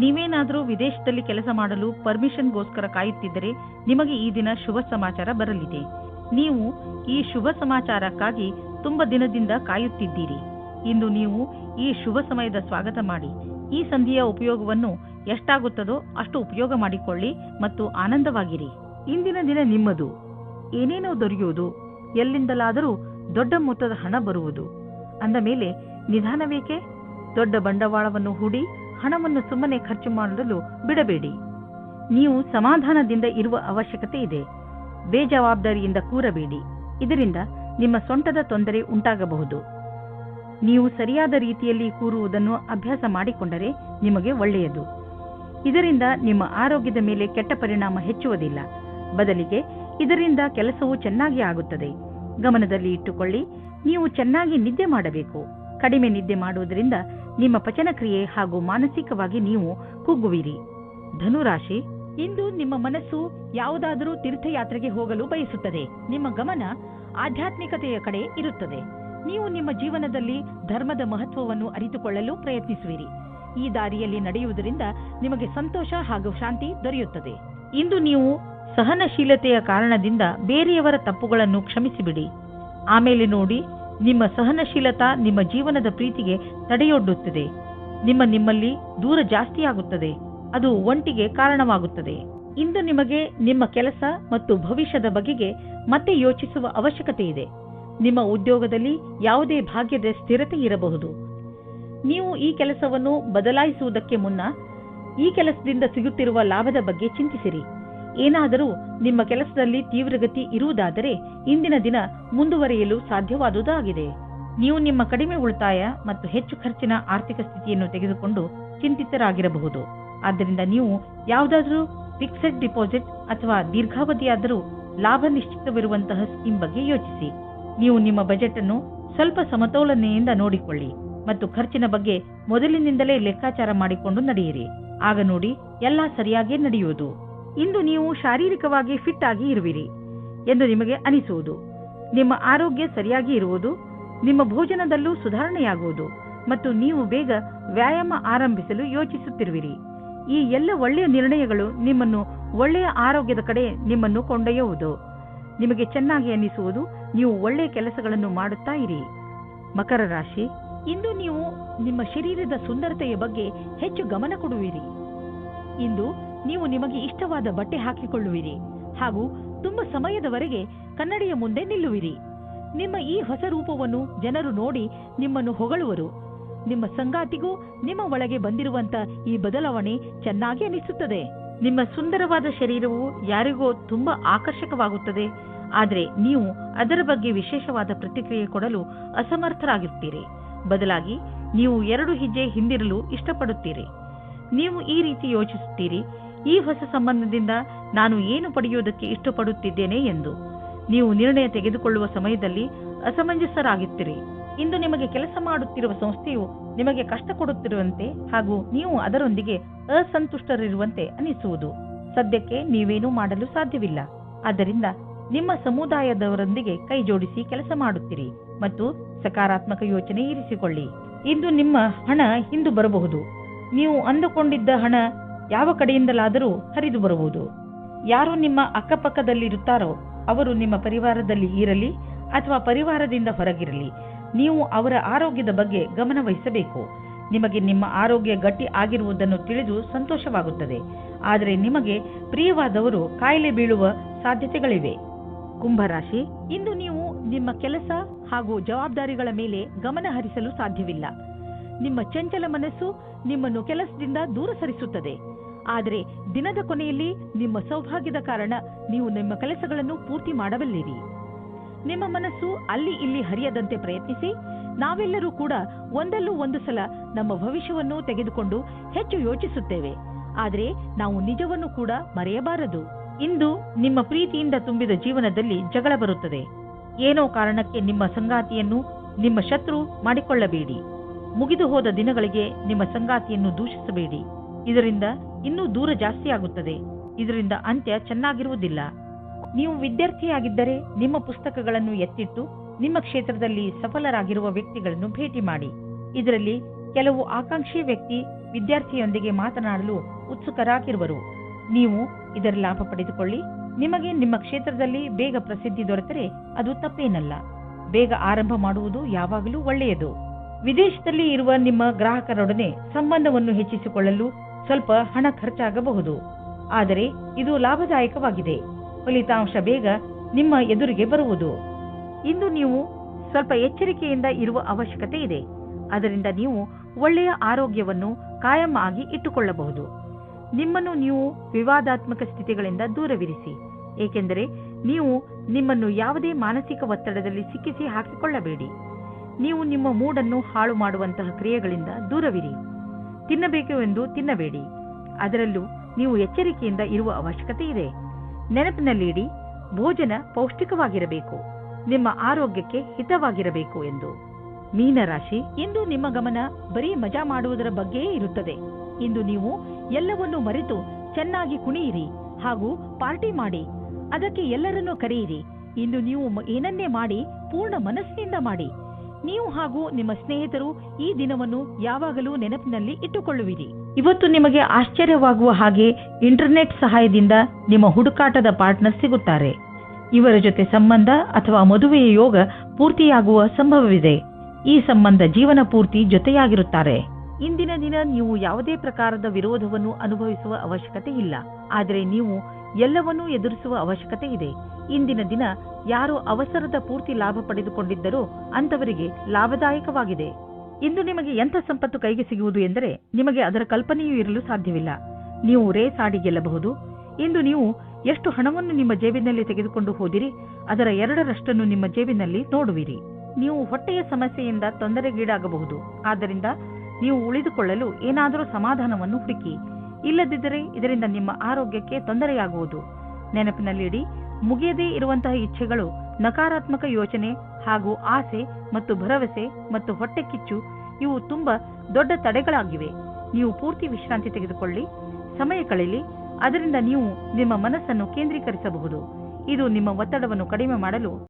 ನೀವೇನಾದರೂ ವಿದೇಶದಲ್ಲಿ ಕೆಲಸ ಮಾಡಲು ಪರ್ಮಿಷನ್ಗೋಸ್ಕರ ಕಾಯುತ್ತಿದ್ದರೆ ನಿಮಗೆ ಈ ದಿನ ಶುಭ ಸಮಾಚಾರ ಬರಲಿದೆ. ನೀವು ಈ ಶುಭ ಸಮಾಚಾರಕ್ಕಾಗಿ ತುಂಬ ದಿನದಿಂದ ಕಾಯುತ್ತಿದ್ದೀರಿ. ಇಂದು ನೀವು ಈ ಶುಭ ಸಮಯದ ಸ್ವಾಗತ ಮಾಡಿ. ಈ ಸಂಧಿಯ ಉಪಯೋಗವನ್ನು ಎಷ್ಟಾಗುತ್ತದೋ ಅಷ್ಟು ಉಪಯೋಗ ಮಾಡಿಕೊಳ್ಳಿ ಮತ್ತು ಆನಂದವಾಗಿರಿ. ಇಂದಿನ ದಿನ ನಿಮ್ಮದು. ಏನೇನೋ ದೊರೆಯುವುದು, ಎಲ್ಲಿಂದಲಾದರೂ ದೊಡ್ಡ ಮೊತ್ತದ ಹಣ ಬರುವುದು. ಅಂದ ಮೇಲೆ ನಿಧಾನವೇಕೆ? ದೊಡ್ಡ ಬಂಡವಾಳವನ್ನು ಹೂಡಿ ಹಣವನ್ನು ಸುಮ್ಮನೆ ಖರ್ಚು ಮಾಡಲು ಬಿಡಬೇಡಿ. ನೀವು ಸಮಾಧಾನದಿಂದ ಇರುವ ಅವಶ್ಯಕತೆ ಇದೆ. ಬೇಜವಾಬ್ದಾರಿಯಿಂದ ಕೂರಬೇಡಿ. ಇದರಿಂದ ನಿಮ್ಮ ಸೊಂಟದ ತೊಂದರೆ ಉಂಟಾಗಬಹುದು. ನೀವು ಸರಿಯಾದ ರೀತಿಯಲ್ಲಿ ಕೂರುವುದನ್ನು ಅಭ್ಯಾಸ ಮಾಡಿಕೊಂಡರೆ ನಿಮಗೆ ಒಳ್ಳೆಯದು. ಇದರಿಂದ ನಿಮ್ಮ ಆರೋಗ್ಯದ ಮೇಲೆ ಕೆಟ್ಟ ಪರಿಣಾಮ ಹೆಚ್ಚುವುದಿಲ್ಲ. ಬದಲಿಗೆ ಇದರಿಂದ ಕೆಲಸವು ಚೆನ್ನಾಗಿ ಆಗುತ್ತದೆ. ಗಮನದಲ್ಲಿ ಇಟ್ಟುಕೊಳ್ಳಿ, ನೀವು ಚೆನ್ನಾಗಿ ನಿದ್ದೆ ಮಾಡಬೇಕು. ಕಡಿಮೆ ನಿದ್ದೆ ಮಾಡುವುದರಿಂದ ನಿಮ್ಮ ಪಚನಕ್ರಿಯೆ ಹಾಗೂ ಮಾನಸಿಕವಾಗಿ ನೀವು ಕುಗ್ಗುವಿರಿ. ಧನುರಾಶಿ, ಇಂದು ನಿಮ್ಮ ಮನಸ್ಸು ಯಾವುದಾದರೂ ತೀರ್ಥಯಾತ್ರೆಗೆ ಹೋಗಲು ಬಯಸುತ್ತದೆ. ನಿಮ್ಮ ಗಮನ ಆಧ್ಯಾತ್ಮಿಕತೆಯ ಕಡೆ ಇರುತ್ತದೆ. ನೀವು ನಿಮ್ಮ ಜೀವನದಲ್ಲಿ ಧರ್ಮದ ಮಹತ್ವವನ್ನು ಅರಿತುಕೊಳ್ಳಲು ಪ್ರಯತ್ನಿಸುವಿರಿ. ಈ ದಾರಿಯಲ್ಲಿ ನಡೆಯುವುದರಿಂದ ನಿಮಗೆ ಸಂತೋಷ ಹಾಗೂ ಶಾಂತಿ ದೊರೆಯುತ್ತದೆ. ಇಂದು ನೀವು ಸಹನಶೀಲತೆಯ ಕಾರಣದಿಂದ ಬೇರೆಯವರ ತಪ್ಪುಗಳನ್ನು ಕ್ಷಮಿಸಿಬಿಡಿ. ಆಮೇಲೆ ನೋಡಿ, ನಿಮ್ಮ ಸಹನಶೀಲತಾ ನಿಮ್ಮ ಜೀವನದ ಪ್ರೀತಿಗೆ ತಡೆಯೊಡ್ಡುತ್ತದೆ. ನಿಮ್ಮಲ್ಲಿ ದೂರ ಜಾಸ್ತಿಯಾಗುತ್ತದೆ. ಅದು ಒಂಟಿಗೆ ಕಾರಣವಾಗುತ್ತದೆ. ಇಂದು ನಿಮಗೆ ನಿಮ್ಮ ಕೆಲಸ ಮತ್ತು ಭವಿಷ್ಯದ ಬಗೆಗೆ ಮತ್ತೆ ಯೋಚಿಸುವ ಅವಶ್ಯಕತೆ ಇದೆ. ನಿಮ್ಮ ಉದ್ಯೋಗದಲ್ಲಿ ಯಾವುದೇ ಭಾಗ್ಯದ ಸ್ಥಿರತೆ ಇರಬಹುದು. ನೀವು ಈ ಕೆಲಸವನ್ನು ಬದಲಾಯಿಸುವುದಕ್ಕೆ ಮುನ್ನ ಈ ಕೆಲಸದಿಂದ ಸಿಗುತ್ತಿರುವ ಲಾಭದ ಬಗ್ಗೆ ಚಿಂತಿಸಿರಿ. ಏನಾದರೂ ನಿಮ್ಮ ಕೆಲಸದಲ್ಲಿ ತೀವ್ರಗತಿ ಇರುವುದಾದರೆ ಇಂದಿನ ದಿನ ಮುಂದುವರಿಯಲು ಸಾಧ್ಯವಾದುದಾಗಿದೆ. ನೀವು ನಿಮ್ಮ ಕಡಿಮೆ ಉಳಿತಾಯ ಮತ್ತು ಹೆಚ್ಚು ಖರ್ಚಿನ ಆರ್ಥಿಕ ಸ್ಥಿತಿಯನ್ನು ತೆಗೆದುಕೊಂಡು ಚಿಂತಿತರಾಗಿರಬಹುದು. ಆದ್ದರಿಂದ ನೀವು ಯಾವುದಾದರೂ ಫಿಕ್ಸೆಡ್ ಡಿಪಾಸಿಟ್ ಅಥವಾ ದೀರ್ಘಾವಧಿಯಾದರೂ ಲಾಭ ನಿಶ್ಚಿತವಿರುವಂತಹ ಸ್ಕೀಮ್ ಬಗ್ಗೆ ಯೋಚಿಸಿ. ನೀವು ನಿಮ್ಮ ಬಜೆಟ್ ಅನ್ನು ಸ್ವಲ್ಪ ಸಮತೋಲನೆಯಿಂದ ನೋಡಿಕೊಳ್ಳಿ ಮತ್ತು ಖರ್ಚಿನ ಬಗ್ಗೆ ಮೊದಲಿನಿಂದಲೇ ಲೆಕ್ಕಾಚಾರ ಮಾಡಿಕೊಂಡು ನಡೆಯಿರಿ. ಆಗ ನೋಡಿ ಎಲ್ಲ ಸರಿಯಾಗಿ ನಡೆಯುವುದು. ಇಂದು ನೀವು ಶಾರೀರಿಕವಾಗಿ ಫಿಟ್ ಆಗಿ ಇರುವಿರಿ ಎಂದು ನಿಮಗೆ ಅನಿಸುವುದು, ನಿಮ್ಮ ಆರೋಗ್ಯ ಸರಿಯಾಗಿ ಇರುವುದು, ನಿಮ್ಮ ಭೋಜನದಲ್ಲೂ ಸುಧಾರಣೆಯಾಗುವುದು ಮತ್ತು ನೀವು ಬೇಗ ವ್ಯಾಯಾಮ ಆರಂಭಿಸಲು ಯೋಚಿಸುತ್ತಿರುವಿರಿ. ಈ ಎಲ್ಲ ಒಳ್ಳೆಯ ನಿರ್ಣಯಗಳು ನಿಮ್ಮನ್ನು ಒಳ್ಳೆಯ ಆರೋಗ್ಯದ ಕಡೆ ನಿಮ್ಮನ್ನು ಕೊಂಡೊಯ್ಯುವುದು. ನಿಮಗೆ ಚೆನ್ನಾಗಿ ಅನಿಸುವುದು, ನೀವು ಒಳ್ಳೆಯ ಕೆಲಸಗಳನ್ನು ಮಾಡುತ್ತಾ ಇರಿ. ಮಕರ ರಾಶಿ, ಇಂದು ನೀವು ನಿಮ್ಮ ಶರೀರದ ಸುಂದರತೆಯ ಬಗ್ಗೆ ಹೆಚ್ಚು ಗಮನ ಕೊಡುವಿರಿ. ಇಂದು ನೀವು ನಿಮಗೆ ಇಷ್ಟವಾದ ಬಟ್ಟೆ ಹಾಕಿಕೊಳ್ಳುವಿರಿ ಹಾಗೂ ತುಂಬಾ ಸಮಯದವರೆಗೆ ಕನ್ನಡಿಯ ಮುಂದೆ ನಿಲ್ಲುವಿರಿ. ನಿಮ್ಮ ಈ ಹೊಸ ರೂಪವನ್ನು ಜನರು ನೋಡಿ ನಿಮ್ಮನ್ನು ಹೊಗಳುವರು. ನಿಮ್ಮ ಸಂಗಾತಿಗೂ ನಿಮ್ಮ ಒಳಗೆ ಬಂದಿರುವಂತ ಈ ಬದಲಾವಣೆ ಚೆನ್ನಾಗಿ ಅನಿಸುತ್ತದೆ. ನಿಮ್ಮ ಸುಂದರವಾದ ಶರೀರವು ಯಾರಿಗೋ ತುಂಬಾ ಆಕರ್ಷಕವಾಗುತ್ತದೆ, ಆದರೆ ನೀವು ಅದರ ಬಗ್ಗೆ ವಿಶೇಷವಾದ ಪ್ರತಿಕ್ರಿಯೆ ಕೊಡಲು ಅಸಮರ್ಥರಾಗಿರ್ತೀರಿ. ಬದಲಾಗಿ ನೀವು 2 ಹೆಜ್ಜೆ ಹಿಂದಿರಲು ಇಷ್ಟಪಡುತ್ತೀರಿ. ನೀವು ಈ ರೀತಿ ಯೋಚಿಸುತ್ತೀರಿ, ಈ ಹೊಸ ಸಂಬಂಧದಿಂದ ನಾನು ಏನು ಪಡೆಯುವುದಕ್ಕೆ ಇಷ್ಟಪಡುತ್ತಿದ್ದೇನೆ ಎಂದು. ನೀವು ನಿರ್ಣಯ ತೆಗೆದುಕೊಳ್ಳುವ ಸಮಯದಲ್ಲಿ ಅಸಮಂಜಸರಾಗುತ್ತೀರಿ. ಇಂದು ನಿಮಗೆ ಕೆಲಸ ಮಾಡುತ್ತಿರುವ ಸಂಸ್ಥೆಯು ನಿಮಗೆ ಕಷ್ಟ ಕೊಡುತ್ತಿರುವಂತೆ ಹಾಗೂ ನೀವು ಅದರೊಂದಿಗೆ ಅಸಂತುಷ್ಟರಿರುವಂತೆ ಅನಿಸುವುದು. ಸದ್ಯಕ್ಕೆ ನೀವೇನೂ ಮಾಡಲು ಸಾಧ್ಯವಿಲ್ಲ. ಆದ್ದರಿಂದ ನಿಮ್ಮ ಸಮುದಾಯದವರೊಂದಿಗೆ ಕೈ ಜೋಡಿಸಿ ಕೆಲಸ ಮಾಡುತ್ತೀರಿ ಮತ್ತು ಸಕಾರಾತ್ಮಕ ಯೋಚನೆ ಇರಿಸಿಕೊಳ್ಳಿ. ಇಂದು ನಿಮ್ಮ ಹಣ ಹಿಂದು ಬರಬಹುದು. ನೀವು ಅಂದುಕೊಂಡಿದ್ದ ಹಣ ಯಾವ ಕಡೆಯಿಂದಲಾದರೂ ಹರಿದು ಬರಬಹುದು. ಯಾರು ನಿಮ್ಮ ಅಕ್ಕಪಕ್ಕದಲ್ಲಿರುತ್ತಾರೋ ಅವರು ನಿಮ್ಮ ಪರಿವಾರದಲ್ಲಿ ಇರಲಿ ಅಥವಾ ಪರಿವಾರದಿಂದ ಹೊರಗಿರಲಿ, ನೀವು ಅವರ ಆರೋಗ್ಯದ ಬಗ್ಗೆ ಗಮನ ವಹಿಸಬೇಕು. ನಿಮಗೆ ನಿಮ್ಮ ಆರೋಗ್ಯ ಗಟ್ಟಿ ಆಗಿರುವುದನ್ನು ತಿಳಿದು ಸಂತೋಷವಾಗುತ್ತದೆ, ಆದರೆ ನಿಮಗೆ ಪ್ರಿಯವಾದವರು ಕಾಯಿಲೆ ಬೀಳುವ ಸಾಧ್ಯತೆಗಳಿವೆ. ಕುಂಭರಾಶಿ, ಇಂದು ನೀವು ನಿಮ್ಮ ಕೆಲಸ ಹಾಗೂ ಜವಾಬ್ದಾರಿಗಳ ಮೇಲೆ ಗಮನ ಹರಿಸಲು ಸಾಧ್ಯವಿಲ್ಲ. ನಿಮ್ಮ ಚಂಚಲ ಮನಸ್ಸು ನಿಮ್ಮನ್ನು ಕೆಲಸದಿಂದ ದೂರ ಸರಿಸುತ್ತದೆ. ಆದರೆ ದಿನದ ಕೊನೆಯಲ್ಲಿ ನಿಮ್ಮ ಸೌಭಾಗ್ಯದ ಕಾರಣ ನೀವು ನಿಮ್ಮ ಕೆಲಸಗಳನ್ನು ಪೂರ್ತಿ ಮಾಡಬಲ್ಲಿರಿ. ನಿಮ್ಮ ಮನಸ್ಸು ಅಲ್ಲಿ ಇಲ್ಲಿ ಹರಿಯದಂತೆ ಪ್ರಯತ್ನಿಸಿ. ನಾವೆಲ್ಲರೂ ಕೂಡ ಒಂದಲ್ಲೂ ಒಂದು ಸಲ ನಮ್ಮ ಭವಿಷ್ಯವನ್ನು ತೆಗೆದುಕೊಂಡು ಹೆಚ್ಚು ಯೋಚಿಸುತ್ತೇವೆ, ಆದರೆ ನಾವು ನಿಜವನ್ನು ಕೂಡ ಮರೆಯಬಾರದು. ಇಂದು ನಿಮ್ಮ ಪ್ರೀತಿಯಿಂದ ತುಂಬಿದ ಜೀವನದಲ್ಲಿ ಜಗಳ ಬರುತ್ತದೆ. ಏನೋ ಕಾರಣಕ್ಕೆ ನಿಮ್ಮ ಸಂಗಾತಿಯನ್ನು ನಿಮ್ಮ ಶತ್ರು ಮಾಡಿಕೊಳ್ಳಬೇಡಿ. ಮುಗಿದು ಹೋದ ದಿನಗಳಿಗೆ ನಿಮ್ಮ ಸಂಗಾತಿಯನ್ನು ದೂಷಿಸಬೇಡಿ. ಇದರಿಂದ ಇನ್ನೂ ದೂರ ಜಾಸ್ತಿ ಆಗುತ್ತದೆ. ಇದರಿಂದ ಅಂತ್ಯ ಚೆನ್ನಾಗಿರುವುದಿಲ್ಲ. ನೀವು ವಿದ್ಯಾರ್ಥಿಯಾಗಿದ್ದರೆ ನಿಮ್ಮ ಪುಸ್ತಕಗಳನ್ನು ಎತ್ತಿಟ್ಟು ನಿಮ್ಮ ಕ್ಷೇತ್ರದಲ್ಲಿ ಸಫಲರಾಗಿರುವ ವ್ಯಕ್ತಿಗಳನ್ನು ಭೇಟಿ ಮಾಡಿ. ಇದರಲ್ಲಿ ಕೆಲವು ಆಕಾಂಕ್ಷಿ ವ್ಯಕ್ತಿ ವಿದ್ಯಾರ್ಥಿಯೊಂದಿಗೆ ಮಾತನಾಡಲು ಉತ್ಸುಕರಾಗಿರುವರು. ನೀವು ಇದರ ಲಾಭ ಪಡೆದುಕೊಳ್ಳಿ. ನಿಮಗೆ ನಿಮ್ಮ ಕ್ಷೇತ್ರದಲ್ಲಿ ಬೇಗ ಪ್ರಸಿದ್ಧಿ ದೊರೆತರೆ ಅದು ತಪ್ಪೇನಲ್ಲ. ಬೇಗ ಆರಂಭ ಮಾಡುವುದು ಯಾವಾಗಲೂ ಒಳ್ಳೆಯದು. ವಿದೇಶದಲ್ಲಿ ಇರುವ ನಿಮ್ಮ ಗ್ರಾಹಕರೊಡನೆ ಸಂಬಂಧವನ್ನು ಹೆಚ್ಚಿಸಿಕೊಳ್ಳಲು ಸ್ವಲ್ಪ ಹಣ ಖರ್ಚಾಗಬಹುದು, ಆದರೆ ಇದು ಲಾಭದಾಯಕವಾಗಿದೆ. ಫಲಿತಾಂಶ ಬೇಗ ನಿಮ್ಮ ಎದುರಿಗೆ ಬರುವುದು. ಇಂದು ನೀವು ಸ್ವಲ್ಪ ಎಚ್ಚರಿಕೆಯಿಂದ ಇರುವ ಅವಶ್ಯಕತೆ ಇದೆ. ಅದರಿಂದ ನೀವು ಒಳ್ಳೆಯ ಆರೋಗ್ಯವನ್ನು ಕಾಯಂ ಆಗಿ ಇಟ್ಟುಕೊಳ್ಳಬಹುದು. ನಿಮ್ಮನ್ನು ನೀವು ವಿವಾದಾತ್ಮಕ ಸ್ಥಿತಿಗಳಿಂದ ದೂರವಿರಿಸಿ, ಏಕೆಂದರೆ ನೀವು ನಿಮ್ಮನ್ನು ಯಾವುದೇ ಮಾನಸಿಕ ಒತ್ತಡದಲ್ಲಿ ಸಿಕ್ಕಿಸಿ ಹಾಕಿಕೊಳ್ಳಬೇಡಿ. ನೀವು ನಿಮ್ಮ ಮೂಡನ್ನು ಹಾಳು ಮಾಡುವಂತಹ ಕ್ರಿಯೆಗಳಿಂದ ದೂರವಿರಿ. ತಿನ್ನಬೇಕು ಎಂದು ತಿನ್ನಬೇಡಿ. ಅದರಲ್ಲೂ ನೀವು ಎಚ್ಚರಿಕೆಯಿಂದ ಇರುವ ಅವಶ್ಯಕತೆ ಇದೆ. ನೆನಪಿನಲ್ಲಿಡಿ, ಭೋಜನ ಪೌಷ್ಟಿಕವಾಗಿರಬೇಕು, ನಿಮ್ಮ ಆರೋಗ್ಯಕ್ಕೆ ಹಿತವಾಗಿರಬೇಕು ಎಂದು. ಮೀನರಾಶಿ, ಇಂದು ನಿಮ್ಮ ಗಮನ ಬರೀ ಮಜಾ ಮಾಡುವುದರ ಬಗ್ಗೆಯೇ ಇರುತ್ತದೆ. ಇಂದು ನೀವು ಎಲ್ಲವನ್ನೂ ಮರೆತು ಚೆನ್ನಾಗಿ ಕುಣಿಯಿರಿ ಹಾಗೂ ಪಾರ್ಟಿ ಮಾಡಿ. ಅದಕ್ಕೆ ಎಲ್ಲರನ್ನೂ ಕರೆಯಿರಿ. ಇಂದು ನೀವು ಏನನ್ನೇ ಮಾಡಿ ಪೂರ್ಣ ಮನಸ್ಸಿನಿಂದ ಮಾಡಿ. ನೀವು ಹಾಗೂ ನಿಮ್ಮ ಸ್ನೇಹಿತರು ಈ ದಿನವನ್ನು ಯಾವಾಗಲೂ ನೆನಪಿನಲ್ಲಿ ಇಟ್ಟುಕೊಳ್ಳುವಿರಿ. ಇವತ್ತು ನಿಮಗೆ ಆಶ್ಚರ್ಯವಾಗುವ ಹಾಗೆ ಇಂಟರ್ನೆಟ್ ಸಹಾಯದಿಂದ ನಿಮ್ಮ ಹುಡುಕಾಟದ ಪಾರ್ಟ್ನರ್ ಸಿಗುತ್ತಾರೆ. ಇವರ ಜೊತೆ ಸಂಬಂಧ ಅಥವಾ ಮದುವೆಯ ಯೋಗ ಪೂರ್ತಿಯಾಗುವ ಸಂಭವವಿದೆ. ಈ ಸಂಬಂಧ ಜೀವನ ಪೂರ್ತಿ ಜೊತೆಯಾಗಿರುತ್ತಾರೆ. ಇಂದಿನ ದಿನ ನೀವು ಯಾವುದೇ ಪ್ರಕಾರದ ವಿರೋಧವನ್ನು ಅನುಭವಿಸುವ ಅವಶ್ಯಕತೆ ಇಲ್ಲ, ಆದರೆ ನೀವು ಎಲ್ಲವನ್ನೂ ಎದುರಿಸುವ ಅವಶ್ಯಕತೆ ಇದೆ. ಇಂದಿನ ದಿನ ಯಾರು ಅವಸರದ ಪೂರ್ತಿ ಲಾಭ ಪಡೆದುಕೊಂಡಿದ್ದರೋ ಅಂತವರಿಗೆ ಲಾಭದಾಯಕವಾಗಿದೆ. ಇಂದು ನಿಮಗೆ ಎಂಥ ಸಂಪತ್ತು ಕೈಗೆ ಸಿಗುವುದು ಎಂದರೆ ನಿಮಗೆ ಅದರ ಕಲ್ಪನೆಯೂ ಇರಲು ಸಾಧ್ಯವಿಲ್ಲ. ನೀವು ರೇಸ್ ಆಡಿ ಗೆಲ್ಲಬಹುದು. ಇಂದು ನೀವು ಎಷ್ಟು ಹಣವನ್ನು ನಿಮ್ಮ ಜೇಬಿನಲ್ಲಿ ತೆಗೆದುಕೊಂಡು ಹೋದಿರಿ, ಅದರ 2ರಷ್ಟನ್ನು ನಿಮ್ಮ ಜೇಬಿನಲ್ಲಿ ನೋಡುವಿರಿ. ನೀವು ಹೊಟ್ಟೆಯ ಸಮಸ್ಯೆಯಿಂದ ತೊಂದರೆಗೀಡಾಗಬಹುದು. ಆದ್ದರಿಂದ ನೀವು ಉಳಿದುಕೊಳ್ಳಲು ಏನಾದರೂ ಸಮಾಧಾನವನ್ನು ಹುಡುಕಿ. ಇಲ್ಲದಿದ್ದರೆ ಇದರಿಂದ ನಿಮ್ಮ ಆರೋಗ್ಯಕ್ಕೆ ತೊಂದರೆಯಾಗುವುದು. ನೆನಪಿನಲ್ಲಿಡಿ, ಮುಗಿಯದೇ ಇರುವಂತಹ ಇಚ್ಛೆಗಳು ನಕಾರಾತ್ಮಕ ಯೋಚನೆ ಹಾಗೂ ಆಸೆ ಮತ್ತು ಭರವಸೆ ಮತ್ತು ಹೊಟ್ಟೆ ಕಿಚ್ಚು ಇವು ತುಂಬಾ ದೊಡ್ಡ ತಡೆಗಳಾಗಿವೆ. ನೀವು ಪೂರ್ತಿ ವಿಶ್ರಾಂತಿ ತೆಗೆದುಕೊಳ್ಳಿ, ಸಮಯ ಕಳೆಯಲಿ, ಅದರಿಂದ ನೀವು ನಿಮ್ಮ ಮನಸ್ಸನ್ನು ಕೇಂದ್ರೀಕರಿಸಬಹುದು. ಇದು ನಿಮ್ಮ ಒತ್ತಡವನ್ನು ಕಡಿಮೆ ಮಾಡಲು